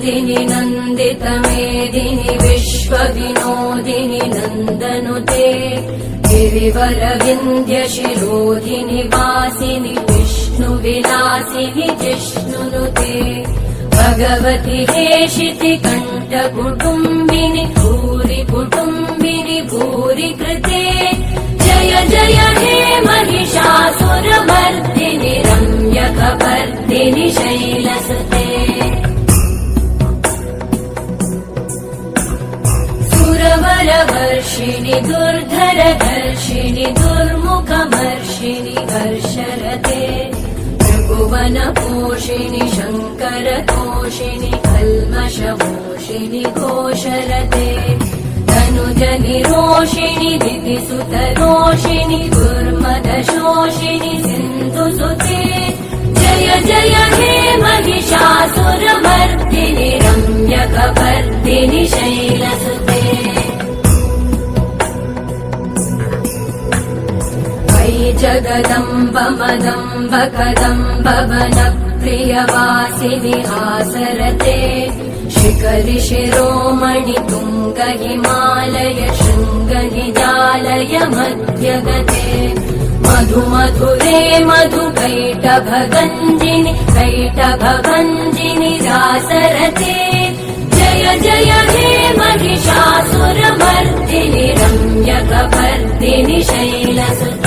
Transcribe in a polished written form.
मेदिनि नन्दितमेदिनि विश्वविनोदिनि नन्दनुते गिरिवरविन्द्यशिरोधिनि वासिनि विष्णुविलासिनि जिष्णुनुते भगवति हेशिति कण्ठकुटुम्बिनि भूरि कुटुम्बिनि भूरि कृते जय जय हे महिषासुरमर्दिनि रम्यकपर्दिनि शैलसुते सुरवरवर्षिणि दुर्धरधर्षिणि दुर्मुखमर्षिणि हर्षरते त्रिभुवनपोषिणि शङ्करतोषिणि कल्मषमोषिणि घोषरते धनुजनिरोषिणि दितिसुतरोषिणि दुर्मदशोषिणि सिन्धुसुते जय जय हे महिषासुरमर्दिनि रम्यकपर्दिनि शैलसुते जगदम्ब मदम्ब कदम्ब वनप्रियवासिनि हासरते शिखरि शिरोमणि तुङ्ग हिमालय शृङ्ग निजालय मध्यगते मधु मधुरे मधुकैटभगञ्जिनि कैटभभञ्जिनि रासरते जय जय हे महिषासुरमर्दिनि रम्यकपर्दिनि शैलसुते